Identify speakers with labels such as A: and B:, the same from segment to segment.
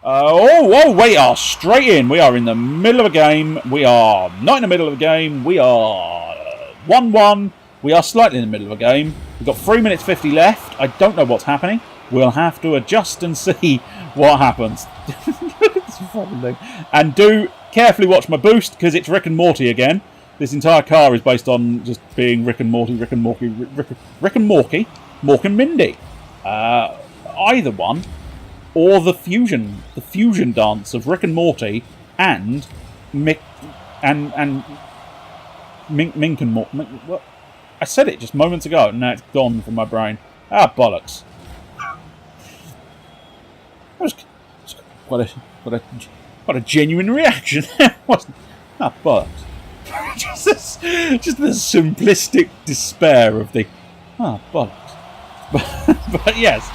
A: Oh, we are straight in. We are in the middle of a game. We are not in the middle of a game. We are 1-1. We are slightly in the middle of a game. We've got 3 minutes 50 left. I don't know what's happening. We'll have to adjust and see what happens. And do carefully watch my boost, because it's Rick and Morty again. This entire car is based on just being Rick and Morty, Rick and Morty, Rick and Morky, Mork and Mindy. Either one, or the fusion dance of Rick and Morty and Mink and Morty. What? I said it just moments ago, and now it's gone from my brain. Ah, bollocks. What a genuine reaction. Ah, bollocks. just the simplistic despair of the bollocks. But yes,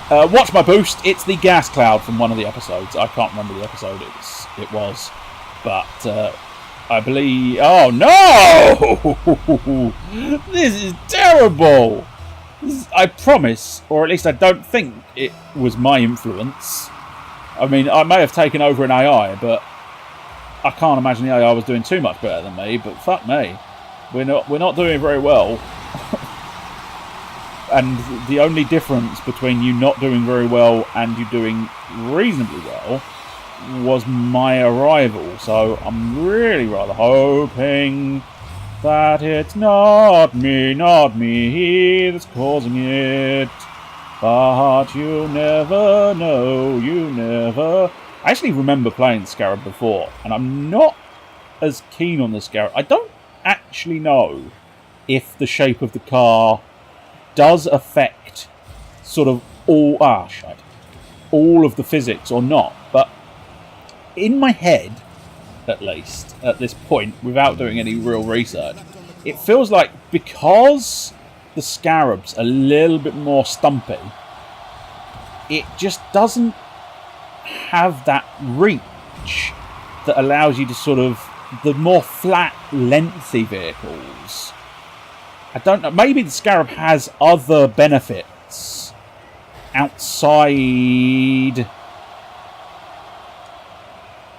A: watch my boost. It's the gas cloud from one of the episodes. I can't remember the episode it was, but I believe. Oh no! This is terrible. I promise, or at least I don't think it was my influence. I mean, I may have taken over an AI, but I can't imagine the AI was doing too much better than me. But fuck me, we're not doing very well. And the only difference between you not doing very well and you doing reasonably well was my arrival. So I'm really rather hoping that it's not me that's causing it. But you never know, you never. I actually remember playing the Scarab before, and I'm not as keen on the Scarab. I don't actually know if the shape of the car does affect sort of all of the physics or not. But in my head, at least, at this point, without doing any real research, it feels like because the Scarab's a little bit more stumpy, it just doesn't have that reach that allows you to sort of, the more flat, lengthy vehicles. I don't know, maybe the Scarab has other benefits outside.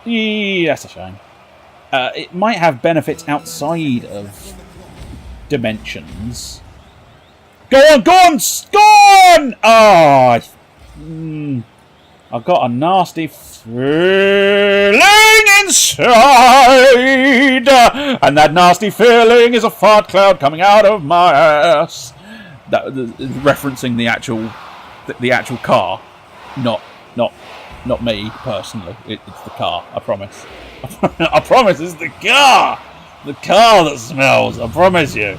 A: Yeah, that's a shame. It might have benefits outside of dimensions. Go on! Oh, I've got a nasty feeling inside, and that nasty feeling is a fart cloud coming out of my ass. Referencing the actual car, not me personally. It's the car. I promise. I promise it's the car that smells. I promise you.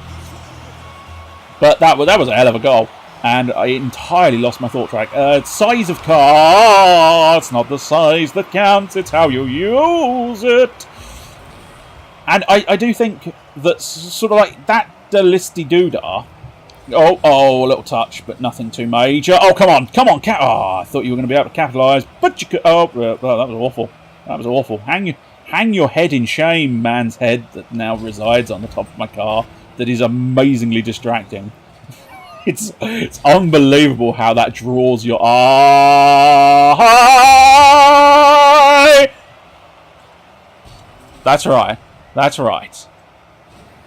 A: But that was a hell of a goal, and I entirely lost my thought track. Size of car. It's not the size that counts. It's how you use it. And I do think that sort of like that delisty-doodah. Oh, a little touch, but nothing too major. Oh, come on. I thought you were going to be able to capitalise, but you could. Oh, that was awful. Hang your head in shame, man's head that now resides on the top of my car. That is amazingly distracting. It's unbelievable how that draws your eye. That's right.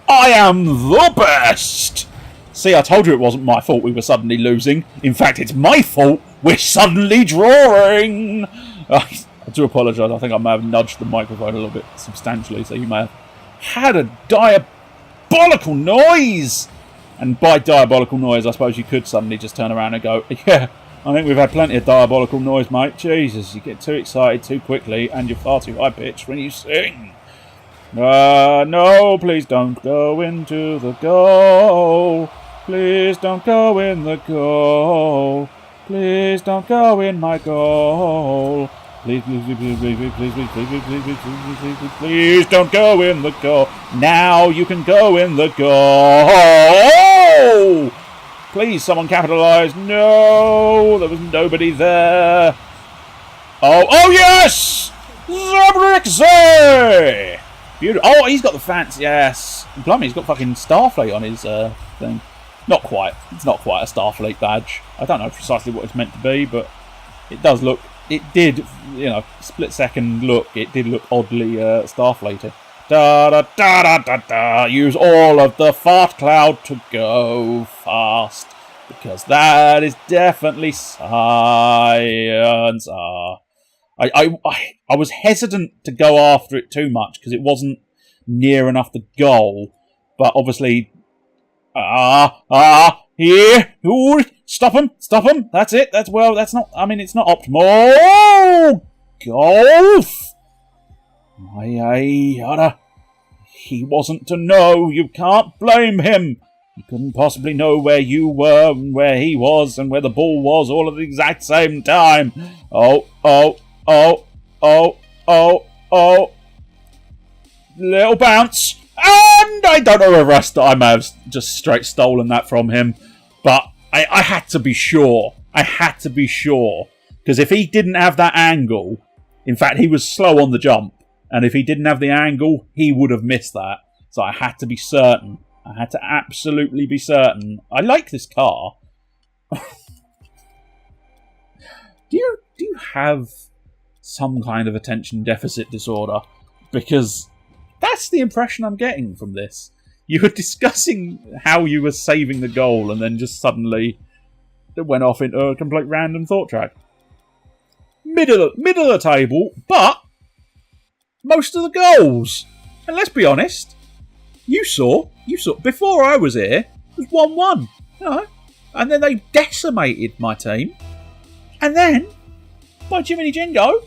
A: I am the best. See, I told you it wasn't my fault we were suddenly losing. In fact, it's my fault we're suddenly drawing. I do apologise. I think I may have nudged the microphone a little bit substantially, so you may have had a diabolical noise. And by diabolical noise, I suppose you could suddenly just turn around and go, yeah, I think we've had plenty of diabolical noise, mate. Jesus, you get too excited too quickly, and you're far too high-pitched when you sing. No, please don't go into the goal. Please don't go in the goal. Please don't go in my goal. Please don't go in the goal. Now you can go in the goal. Please, someone capitalise. No, there was nobody there. Oh yes! Zabrixie! Beautiful. Oh, he's got the fancy. Yes. Blimey, he's got fucking Starfleet on his thing. Not quite. It's not quite a Starfleet badge. I don't know precisely what it's meant to be, but it does look it did, split second look. It did look oddly Starfleeted. Da da da da da da. Use all of the fart cloud to go fast, because that is definitely science. I was hesitant to go after it too much because it wasn't near enough the goal, but obviously, here, ooh, stop him, that's it, that's not, it's not optimal. Golf! He wasn't to know, you can't blame him. He couldn't possibly know where you were and where he was and where the ball was all at the exact same time. Oh. Little bounce. And I don't know whether I may have just straight stolen that from him. But I had to be sure. Because if he didn't have that angle, in fact, he was slow on the jump. And if he didn't have the angle, he would have missed that. So I had to be certain. I had to absolutely be certain. I like this car. Do you have some kind of attention deficit disorder? Because that's the impression I'm getting from this. You were discussing how you were saving the goal and then just suddenly it went off into a complete random thought track. Middle of the table, but most of the goals. And let's be honest, you saw before I was here, it was 1-1. And then they decimated my team. And then, by Jiminy Jingo,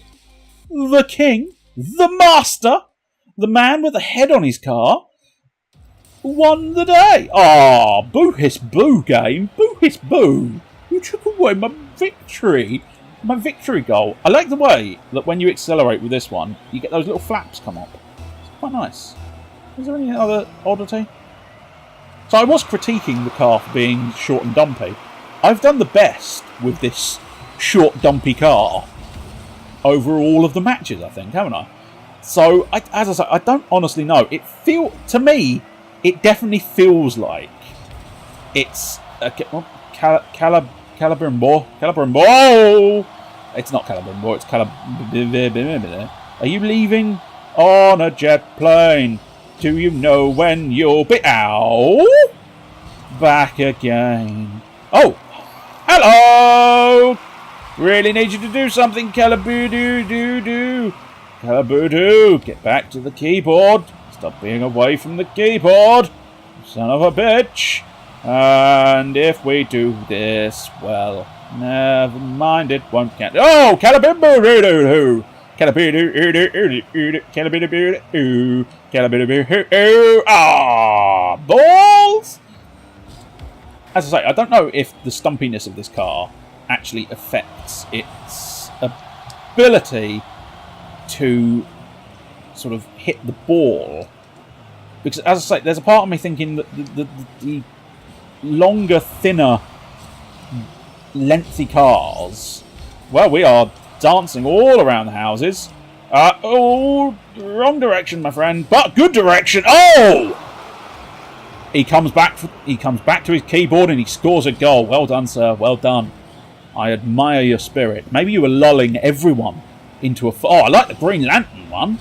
A: the king, the master, the man with the head on his car, won the day. Boo hiss boo game. Boo hiss boo. You took away my victory. My victory goal. I like the way that when you accelerate with this one, you get those little flaps come up. It's quite nice. Is there any other oddity? So I was critiquing the car for being short and dumpy. I've done the best with this short, dumpy car over all of the matches, I think, haven't I? So, as I say, I don't honestly know. To me, it definitely feels like it's a Calibrimbo. It's not Calibrimbo, it's Calibrimbo. Are you leaving on a jet plane? Do you know when you'll be out? Back again. Oh! Hello! Really need you to do something, Calabudu. Calabudu, get back to the keyboard. Stop being away from the keyboard. Son of a bitch. And if we do this, well, never mind, it won't count. Oh, Calabudu! Balls! As I say, I don't know if the stumpiness of this car actually affects its ability to sort of hit the ball. Because, as I say, there's a part of me thinking that the longer, thinner, lengthy cars, well, we are dancing all around the houses. Wrong direction, my friend, but good direction. Oh! He comes back to his keyboard and he scores a goal. Well done, sir. Well done. I admire your spirit. Maybe you were lulling everyone into a... I like the Green Lantern one.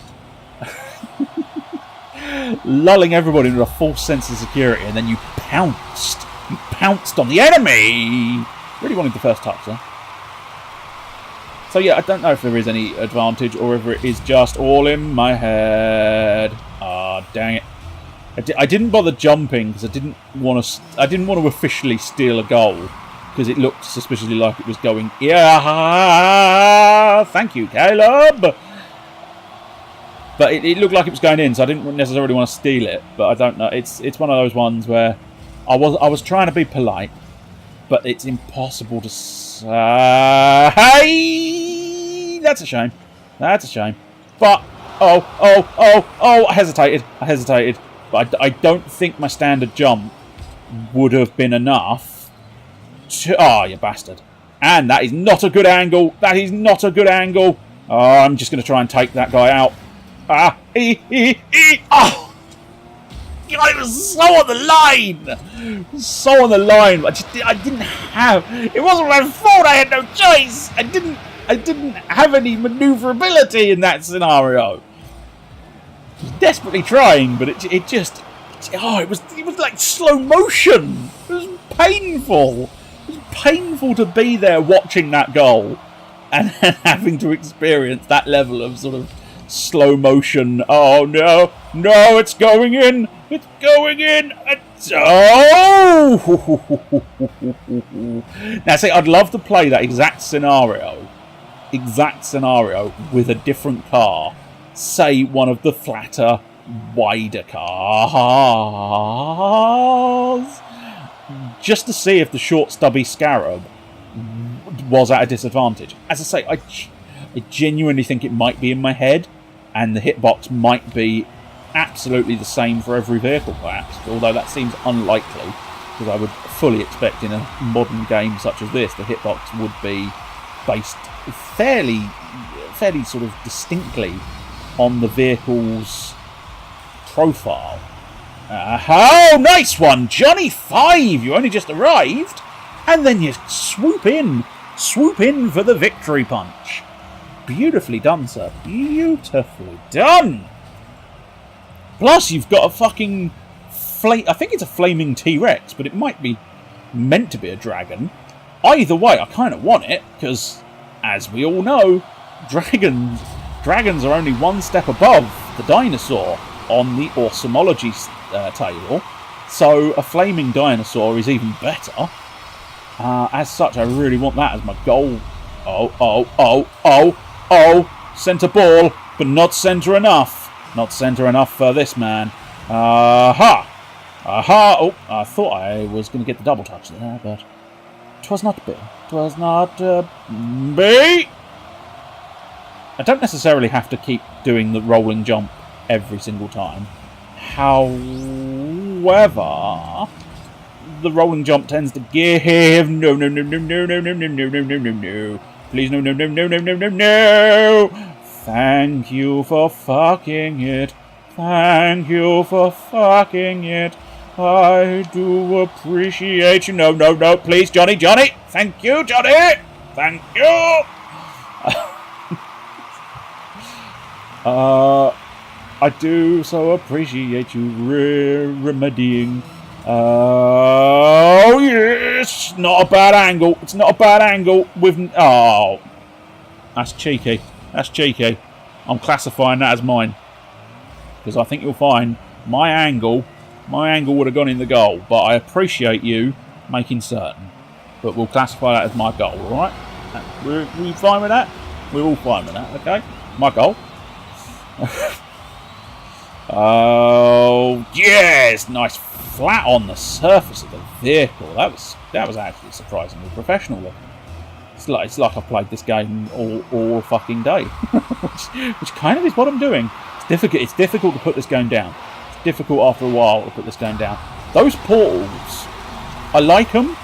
A: Lulling everybody into a false sense of security, and then you pounced. You pounced on the enemy. Really wanted the first touch, though. So yeah, I don't know if there is any advantage or if it is just all in my head. Dang it! I didn't bother jumping because I didn't want to officially steal a goal because it looked suspiciously like it was going. Yeah, thank you, Caleb. But it looked like it was going in, so I didn't necessarily want to steal it. But I don't know. It's one of those ones where I was trying to be polite, but it's impossible to say. That's a shame. That's a shame. But I hesitated. But I don't think my standard jump would have been enough to... you bastard. And that is not a good angle. That is not a good angle. I'm just going to try and take that guy out. I was so on the line. So on the line. I didn't have... It wasn't my fault. I had no choice. I didn't I didn't have any manoeuvrability in that scenario. I was desperately trying, but it was like slow motion. It was painful. It was painful to be there watching that goal and then having to experience that level of sort of slow motion. Oh no, it's going in. It's going in. Now see, I'd love to play that exact scenario with a different car. Say one of the flatter, wider cars, just to see if the short, stubby Scarab was at a disadvantage. As I say, I genuinely think it might be in my head, and the hitbox might be absolutely the same for every vehicle, perhaps, although that seems unlikely, because I would fully expect in a modern game such as this, the hitbox would be based fairly sort of distinctly on the vehicle's profile. Oh, nice one, Jonny5! You only just arrived, and then you swoop in for the victory punch. Beautifully done, sir. Beautifully done. Plus, you've got a fucking I think it's a flaming T-Rex, but it might be meant to be a dragon. Either way, I kind of want it, because, as we all know, dragons are only one step above the dinosaur on the awesomology table, so a flaming dinosaur is even better. As such, I really want that as my goal. Centre ball, but not centre enough. Not centre enough for this man. Aha! Oh, I thought I was going to get the double touch there, but 'twas not be. 'Twas not be. I don't necessarily have to keep doing the rolling jump every single time. However, the rolling jump tends to give no. Please, no. Thank you for fucking it. Thank you for fucking it. I do appreciate you. No. Please, Johnny. Thank you, Johnny. Thank you. I do so appreciate you remedying. Oh, yes. Not a bad angle. It's not a bad angle with... Oh. That's cheeky. I'm classifying that as mine, because I think you'll find my angle would have gone in the goal, but I appreciate you making certain. But we'll classify that as my goal, alright? We fine with that? We're all fine with that, okay? My goal. Oh, yes! Nice flat on the surface of the vehicle. That was actually surprisingly professional looking. It's like I've played this game all fucking day, which kind of is what I'm doing. It's difficult to put this game down. It's difficult after a while to put this game down. Those portals, I like them,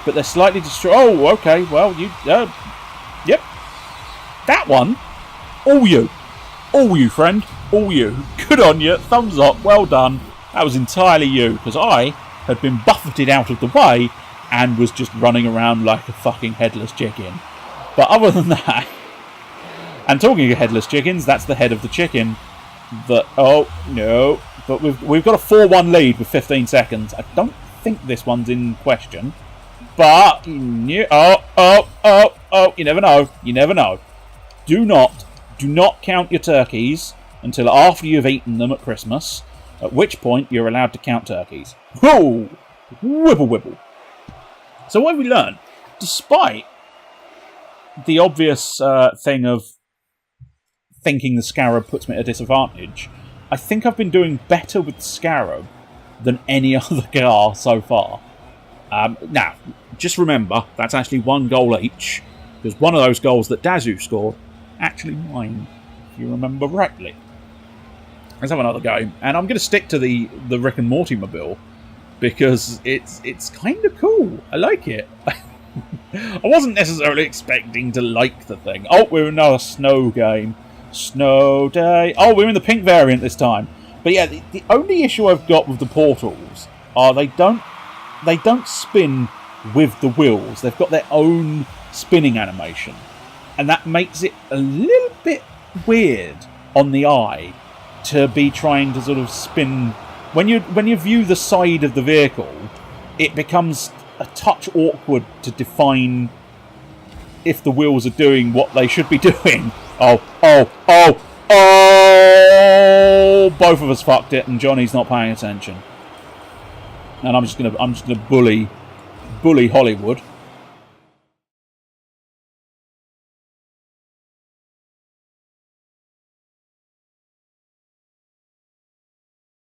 A: but they're slightly Oh, okay. Well, yep. That one, all you, friend, all you. Good on you. Thumbs up. Well done. That was entirely you, because I had been buffeted out of the way and was just running around like a fucking headless chicken. But other than that, and talking of headless chickens, that's the head of the chicken. Oh no! But we've got a 4-1 lead with 15 seconds. I don't think this one's in question. But you never know. Do not count your turkeys until after you've eaten them at Christmas. At which point you're allowed to count turkeys. Whoa! Wibble. So what have we learned? Despite the obvious thing of thinking the Scarab puts me at a disadvantage, I think I've been doing better with the Scarab than any other car so far. Now, just remember, that's actually 1 goal each, because one of those goals that Dazu scored, actually mine, if you remember rightly. Let's have another game, and I'm going to stick to the Rick and Morty mobile, because it's kind of cool. I like it. I wasn't necessarily expecting to like the thing. Oh, we're in another snow game. Snow day. Oh, we're in the pink variant this time. But yeah, the only issue I've got with the portals are they don't spin with the wheels. They've got their own spinning animation. and that makes it a little bit weird on the eye to be trying to sort of spin. When you view the side of the vehicle, it becomes a touch awkward to define if the wheels are doing what they should be doing. Oh! Both of us fucked it, and Johnny's not paying attention. And I'm just gonna bully Hollywood.